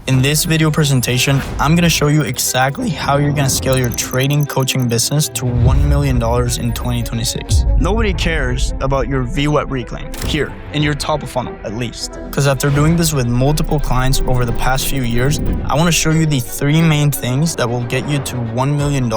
In this video presentation, I'm going to show you exactly how you're going to scale your trading coaching business to $1 million in 2026. Nobody cares about your VWAP reclaim here in your top of funnel, at least. Because after doing this with multiple clients over the past few years, I want to show you the three main things that will get you to $1 million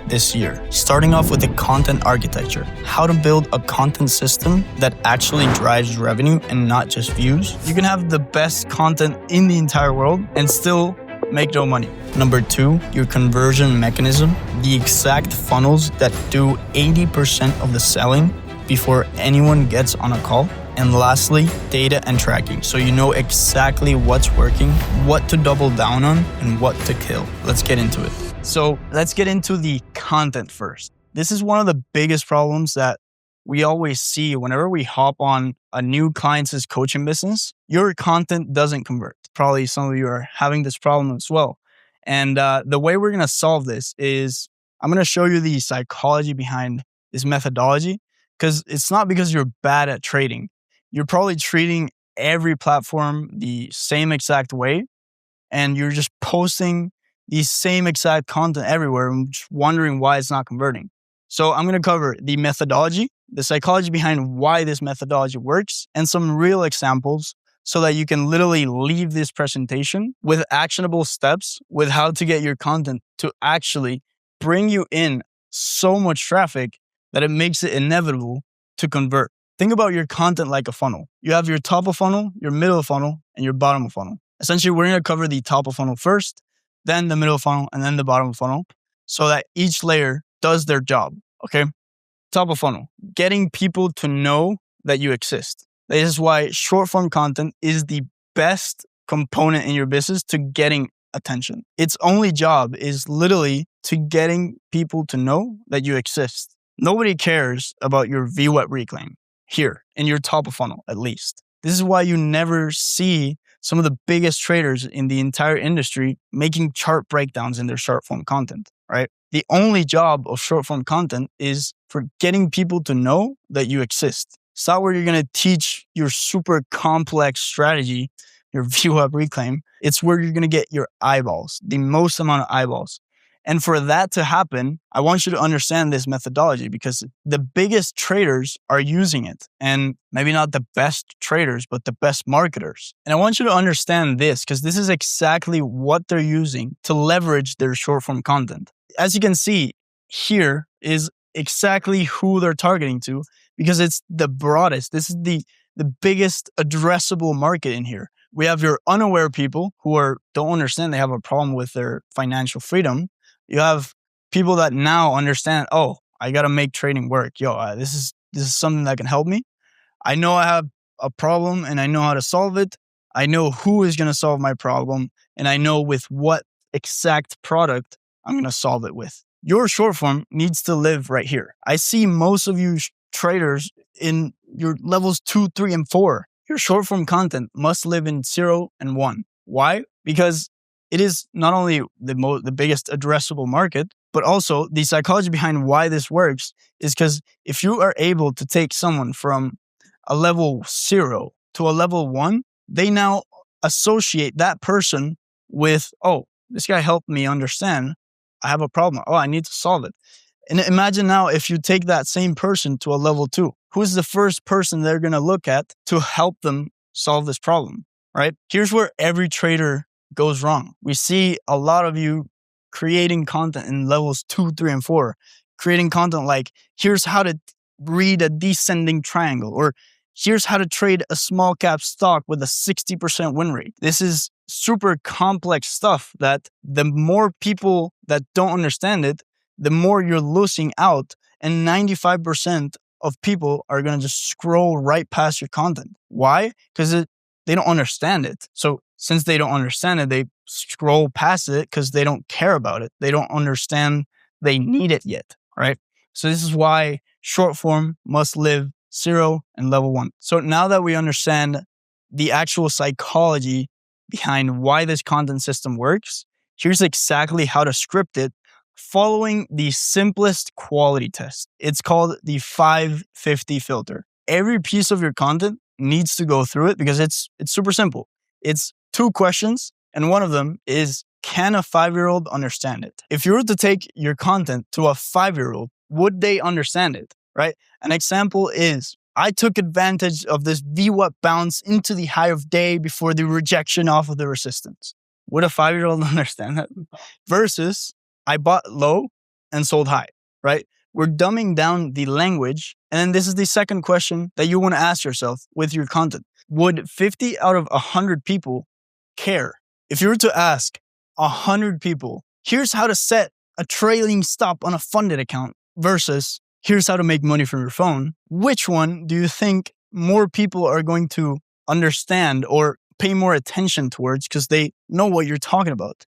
this year. Starting off with the content architecture, how to build a content system that actually drives revenue and not just views. You can have the best content in the entire world and still make no money. Number two, your conversion mechanism, the exact funnels that do 80% of the selling before anyone gets on a call. And lastly, data and tracking. So you know exactly what's working, what to double down on, and what to kill. Let's get into it. So let's get into the content first. This is one of the biggest problems that we always see whenever we hop on a new client's coaching business. Your content doesn't convert. Probably some of you are having this problem as well. And the way we're going to solve this is I'm going to show you the psychology behind this methodology, because it's not because you're bad at trading. You're probably treating every platform the same exact way, and you're just posting the same exact content everywhere and just wondering why it's not converting. So I'm going to cover the methodology, the psychology behind why this methodology works, and some real examples so that you can literally leave this presentation with actionable steps with how to get your content to actually bring you in so much traffic that it makes it inevitable to convert. Think about your content like a funnel. You have your top of funnel, your middle of funnel, and your bottom of funnel. Essentially, we're going to cover the top of funnel first, then the middle of funnel, and then the bottom of funnel, so that each layer does their job, okay? Top of funnel, getting people to know that you exist. This is why short form content is the best component in your business to getting attention. Its only job is literally to getting people to know that you exist. Nobody cares about your VWAP reclaim here in your top of funnel, at least. This is why you never see some of the biggest traders in the entire industry making chart breakdowns in their short form content, right? The only job of short form content is for getting people to know that you exist. It's not where you're going to teach your super complex strategy, your VWAP reclaim. It's where you're going to get your eyeballs, the most amount of eyeballs. And for that to happen, I want you to understand this methodology, because the biggest traders are using it. And maybe not the best traders, but the best marketers. And I want you to understand this, because this is exactly what they're using to leverage their short form content. As you can see, here is exactly who they're targeting to, because it's the broadest. This is the biggest addressable market in here. We have your unaware people who don't understand they have a problem with their financial freedom. You have people that now understand, oh, I got to make trading work. This is something that can help me. I know I have a problem and I know how to solve it. I know who is going to solve my problem, and I know with what exact product I'm going to solve it with. Your short form needs to live right here. I see most of you traders in your levels 2, 3, and 4. Your short form content must live in 0 and 1. Why? Because it is not only the biggest addressable market, but also the psychology behind why this works is because if you are able to take someone from a level 0 to a level 1, they now associate that person with, oh, this guy helped me understand I have a problem. Oh, I need to solve it. And imagine now if you take that same person to a level 2, who's the first person they're going to look at to help them solve this problem, right? Here's where every trader goes wrong. We see a lot of you creating content in levels 2, 3, and 4, creating content like, here's how to read a descending triangle, or here's how to trade a small cap stock with a 60% win rate. This is super complex stuff that the more people that don't understand it, the more you're losing out, and 95% of people are going to just scroll right past your content. Why? Because they don't understand it. So since they don't understand it, they scroll past it because they don't care about it. They don't understand they need it yet, right? So this is why short form must live 0 and level 1. So now that we understand the actual psychology behind why this content system works, here's exactly how to script it following the simplest quality test. It's called the 550 filter. Every piece of your content needs to go through it because it's super simple. It's 2 questions And one of them is, can a 5-year-old understand it? If you were to take your content to a 5-year-old, would they understand it, right? An example is, I took advantage of this VWAP bounce into the high of day before the rejection off of the resistance. Would a 5-year-old understand that? Versus, I bought low and sold high, right? We're dumbing down the language. And then this is the second question that you want to ask yourself with your content. Would 50 out of 100 people care? If you were to ask 100 people, here's how to set a trailing stop on a funded account versus here's how to make money from your phone, which one do you think more people are going to understand or pay more attention towards because they know what you're talking about?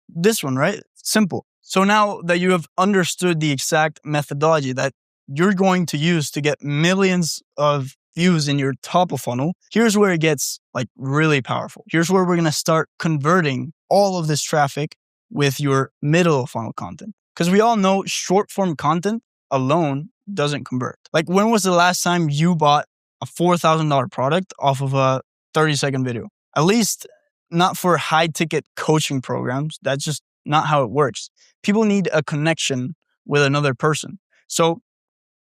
This one, right? Simple. So now that you have understood the exact methodology that you're going to use to get millions of views in your top of funnel, here's where it gets like really powerful. Here's where we're going to start converting all of this traffic with your middle of funnel content. Because we all know short form content alone doesn't convert. Like, when was the last time you bought a $4,000 product off of a 30-second video? At least not for high ticket coaching programs. That's just not how it works. People need a connection with another person. So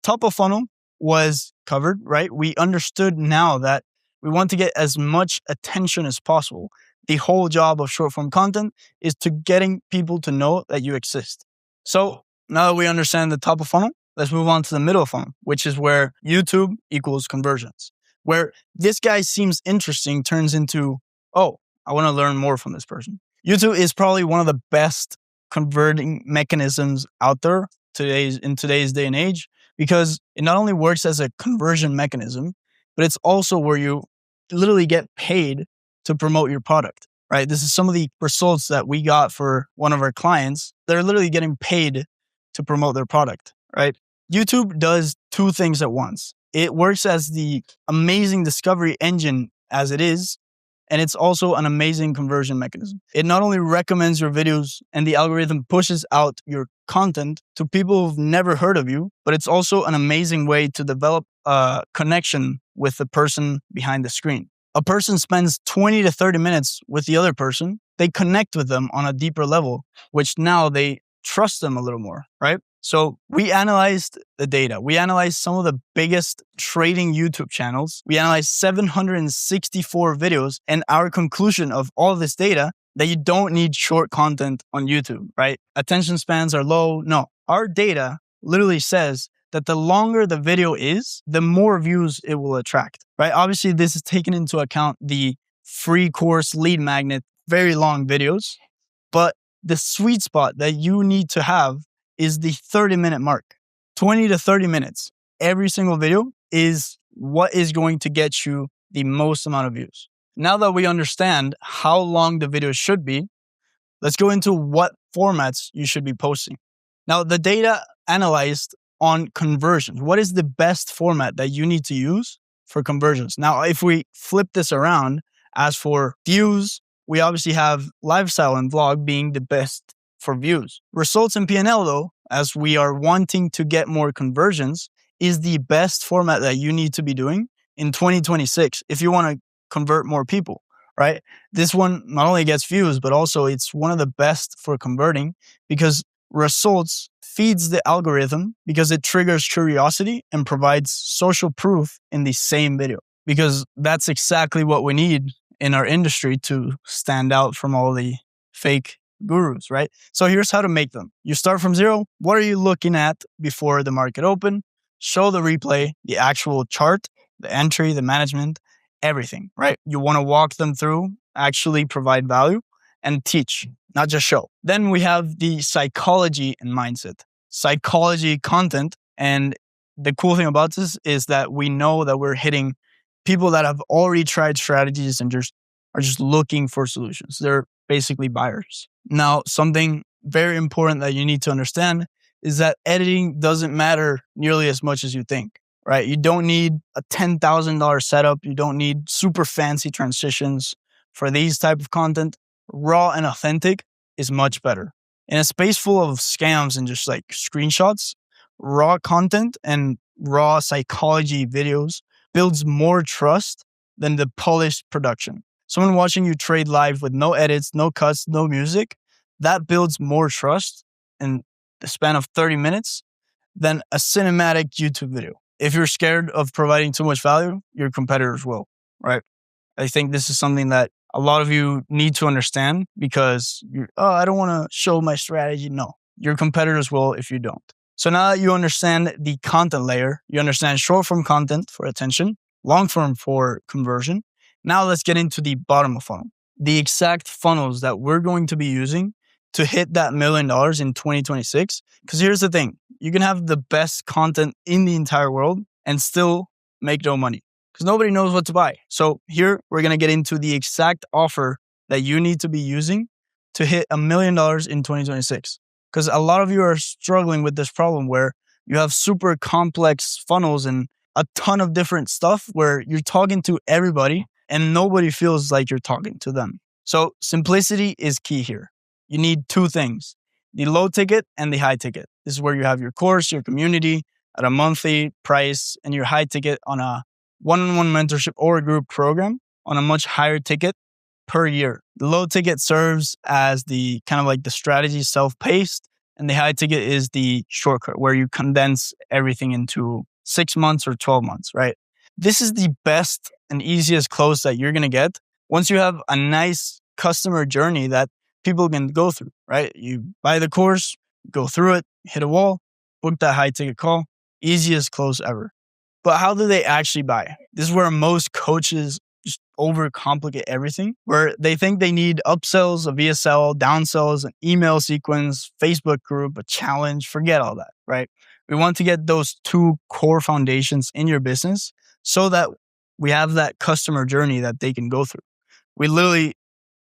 top of funnel was covered, right? We understood now that we want to get as much attention as possible. The whole job of short form content is to getting people to know that you exist. So now that we understand the top of funnel, let's move on to the middle of funnel, which is where YouTube equals conversions. Where this guy seems interesting turns into, oh, I want to learn more from this person. YouTube is probably one of the best converting mechanisms out there in today's day and age, because it not only works as a conversion mechanism, but it's also where you literally get paid to promote your product, right? This is some of the results that we got for one of our clients. They're literally getting paid to promote their product, right? YouTube does two things at once. It works as the amazing discovery engine as it is, and it's also an amazing conversion mechanism. It not only recommends your videos and the algorithm pushes out your content to people who've never heard of you, but it's also an amazing way to develop a connection with the person behind the screen. A person spends 20 to 30 minutes with the other person. They connect with them on a deeper level, which now they trust them a little more, right? So we analyzed the data. We analyzed some of the biggest trading YouTube channels. We analyzed 764 videos, and our conclusion of all this data, that you don't need short content on YouTube, right? Attention spans are low. No, our data literally says that the longer the video is, the more views it will attract, right? Obviously, this is taken into account the free course lead magnet, very long videos, but the sweet spot that you need to have is the 30-minute mark. 20 to 30 minutes. Every single video is what is going to get you the most amount of views. Now that we understand how long the video should be, let's go into what formats you should be posting. Now, the data analyzed on conversions. What is the best format that you need to use for conversions? Now, if we flip this around, as for views, we obviously have lifestyle and vlog being the best for views. Results and P&L, though, as we are wanting to get more conversions, is the best format that you need to be doing in 2026 if you want to convert more people, right? This one not only gets views, but also it's one of the best for converting, because results feeds the algorithm because it triggers curiosity and provides social proof in the same video, because that's exactly what we need in our industry to stand out from all the fake gurus, right? So here's how to make them. You start from zero. What are you looking at before the market open? Show the replay, the actual chart, the entry, the management, everything, right? You want to walk them through, actually provide value, and teach, not just show. Then we have the psychology and mindset. Psychology content, and the cool thing about this is that we know that we're hitting people that have already tried strategies and are just looking for solutions. They're basically buyers. Now, something very important that you need to understand is that editing doesn't matter nearly as much as you think, right? You don't need a $10,000 setup. You don't need super fancy transitions for these type of content. Raw and authentic is much better. In a space full of scams and just like screenshots, raw content and raw psychology videos builds more trust than the polished production. Someone watching you trade live with no edits, no cuts, no music, that builds more trust in the span of 30 minutes than a cinematic YouTube video. If you're scared of providing too much value, your competitors will, right? I think this is something that a lot of you need to understand because I don't want to show my strategy. No, your competitors will if you don't. So now that you understand the content layer, you understand short form content for attention, long form for conversion. Now let's get into the bottom of funnel, the exact funnels that we're going to be using to hit that $1 million in 2026. Because here's the thing, you can have the best content in the entire world and still make no money because nobody knows what to buy. So here we're going to get into the exact offer that you need to be using to hit $1 million in 2026. Because a lot of you are struggling with this problem where you have super complex funnels and a ton of different stuff where you're talking to everybody and nobody feels like you're talking to them. So simplicity is key here. You need two things, the low ticket and the high ticket. This is where you have your course, your community at a monthly price, and your high ticket on a one-on-one mentorship or a group program on a much higher ticket per year. The low ticket serves as the kind of like the strategy self-paced, and the high ticket is the shortcut where you condense everything into 6 months or 12 months, right? This is the best and easiest close that you're going to get once you have a nice customer journey that people can go through, right? You buy the course, go through it, hit a wall, book that high ticket call, easiest close ever. But how do they actually buy? This is where most coaches just overcomplicate everything, where they think they need upsells, a VSL, downsells, an email sequence, Facebook group, a challenge, forget all that, right? We want to get those two core foundations in your business so that we have that customer journey that they can go through. We literally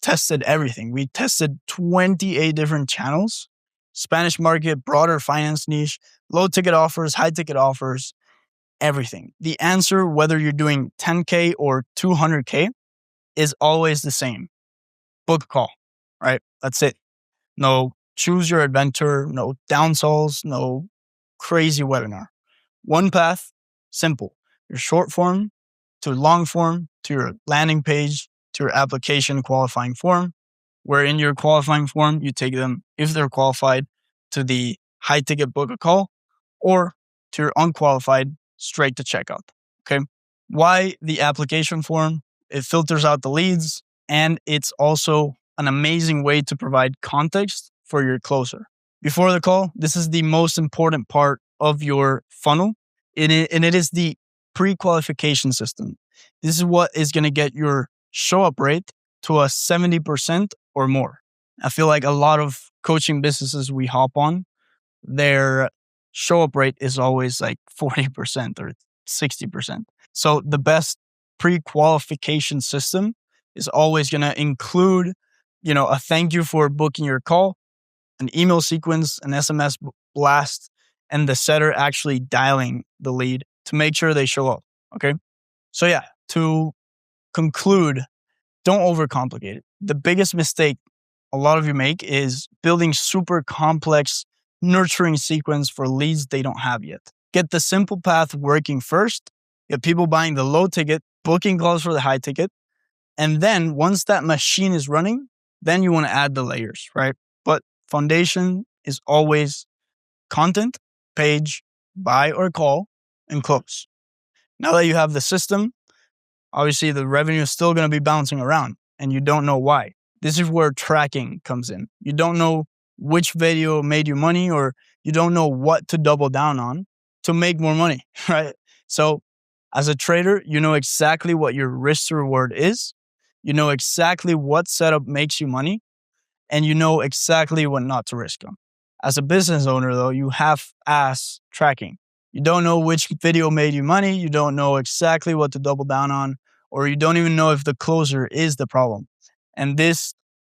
tested everything. We tested 28 different channels, Spanish market, broader finance niche, low ticket offers, high ticket offers, everything. The answer, whether you're doing 10K or 200K, is always the same. Book a call, right? That's it. No choose your adventure, no downsells, no crazy webinar. One path, simple. Your short form to long form to your landing page to your application qualifying form, where in your qualifying form, you take them, if they're qualified, to the high ticket book a call or to your unqualified straight to checkout. Okay. Why the application form? It filters out the leads and it's also an amazing way to provide context for your closer. Before the call, this is the most important part of your funnel and it is the pre-qualification system. This is what is going to get your show up rate to a 70% or more. I feel like a lot of coaching businesses we hop on, their show up rate is always like 40% or 60%. So the best pre-qualification system is always going to include, a thank you for booking your call, an email sequence, an SMS blast, and the setter actually dialing the lead to make sure they show up. Okay. So yeah, to conclude, don't overcomplicate it. The biggest mistake a lot of you make is building super complex nurturing sequence for leads they don't have yet. Get the simple path working first, get people buying the low ticket, booking calls for the high ticket. And then once that machine is running, then you want to add the layers, right? But foundation is always content, page, buy or call, and close. Now that you have the system, obviously the revenue is still going to be bouncing around and you don't know why. This is where tracking comes in. You don't know which video made you money or you don't know what to double down on to make more money, right? So as a trader, you know exactly what your risk to reward is. You know exactly what setup makes you money and you know exactly what not to risk on. As a business owner though, you have ass tracking. You don't know which video made you money. You don't know exactly what to double down on, or you don't even know if the closer is the problem. And this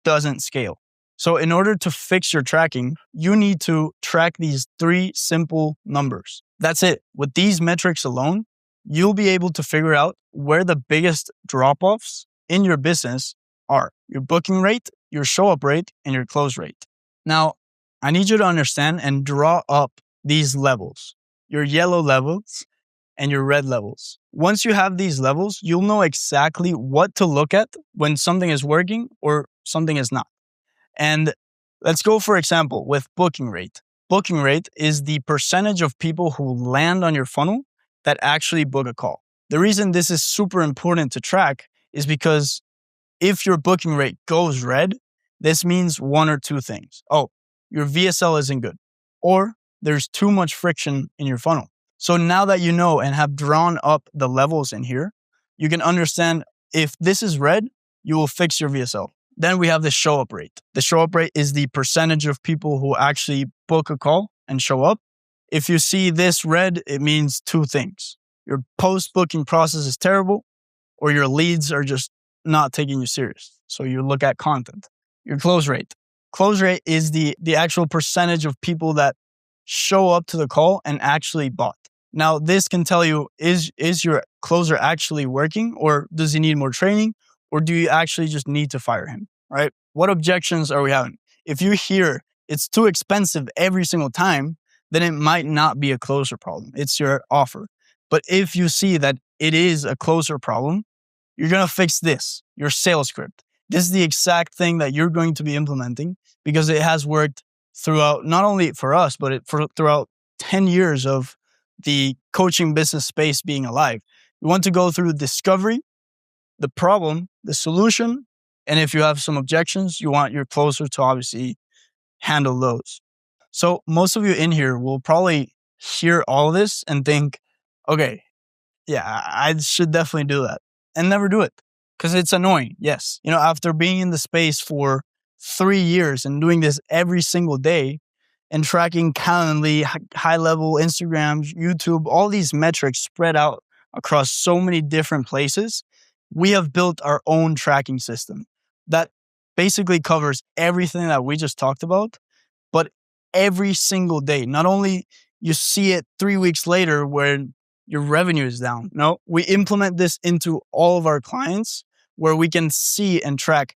doesn't scale. So in order to fix your tracking, you need to track these 3 simple numbers. That's it. With these metrics alone, you'll be able to figure out where the biggest drop-offs in your business are. Your booking rate, your show-up rate, and your close rate. Now, I need you to understand and draw up these levels. Your yellow levels and your red levels. Once you have these levels, you'll know exactly what to look at when something is working or something is not. And let's go, for example, with booking rate. Booking rate is the percentage of people who land on your funnel that actually book a call. The reason this is super important to track is because if your booking rate goes red, this means one or two things. Oh, your VSL isn't good, or there's too much friction in your funnel. So now that you know and have drawn up the levels in here, you can understand if this is red, you will fix your VSL. Then we have the show up rate. The show up rate is the percentage of people who actually book a call and show up. If you see this red, it means two things. Your post-booking process is terrible, or your leads are just not taking you serious. So you look at content. Your close rate. Close rate is the actual percentage of people that show up to the call and actually bought. Now, this can tell you, is your closer actually working, or does he need more training, or do you actually just need to fire him, right? What objections are we having? If you hear it's too expensive every single time, then it might not be a closer problem. It's your offer. But if you see that it is a closer problem, you're going to fix this, your sales script. This is the exact thing that you're going to be implementing because it has worked throughout, not only for us, but throughout 10 years of the coaching business space being alive. You want to go through discovery, the problem, the solution, and if you have some objections, you want your closer to obviously handle those. So most of you in here will probably hear all this and think, okay, yeah, I should definitely do that, and never do it because it's annoying. Yes. After being in the space for 3 years and doing this every single day and tracking Calendly, high level Instagram, YouTube, all these metrics spread out across so many different places, we have built our own tracking system that basically covers everything that we just talked about, but every single day. Not only you see it 3 weeks later where your revenue is down. No, we implement this into all of our clients where we can see and track,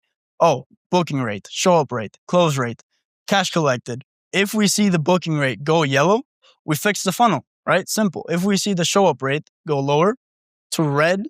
booking rate, show up rate, close rate, cash collected. If we see the booking rate go yellow, we fix the funnel, right? Simple. If we see the show up rate go lower to red,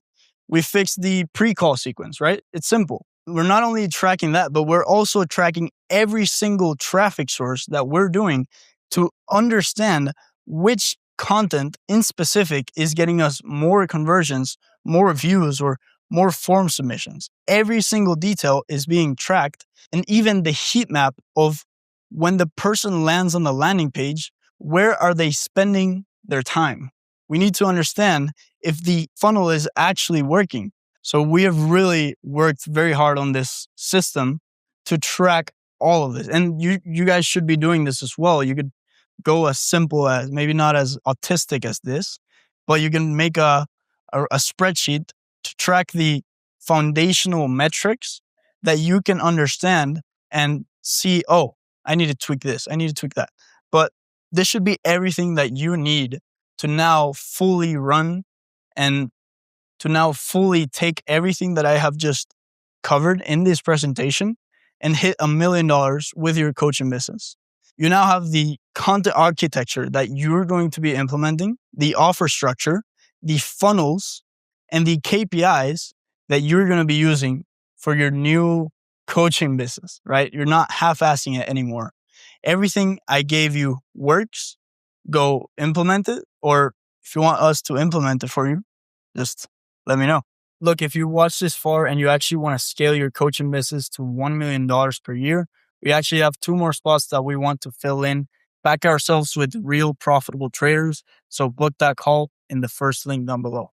we fix the pre-call sequence, right? It's simple. We're not only tracking that, but we're also tracking every single traffic source that we're doing to understand which content in specific is getting us more conversions, more views, or more form submissions. Every single detail is being tracked, and even the heat map of when the person lands on the landing page, where are they spending their time? We need to understand if the funnel is actually working. So we have really worked very hard on this system to track all of this. And you guys should be doing this as well. You could go as simple as, maybe not as autistic as this, but you can make a spreadsheet to track the foundational metrics that you can understand and see, I need to tweak this, I need to tweak that. But this should be everything that you need to now fully run and to now fully take everything that I have just covered in this presentation and hit $1 million with your coaching business. You now have the content architecture that you're going to be implementing, the offer structure, the funnels, and the KPIs that you're going to be using for your new coaching business, right? You're not half-assing it anymore. Everything I gave you works. Go implement it. Or if you want us to implement it for you, just let me know. Look, if you watched this far and you actually want to scale your coaching business to $1 million per year, we actually have 2 more spots that we want to fill in, back ourselves with real profitable traders. So book that call in the first link down below.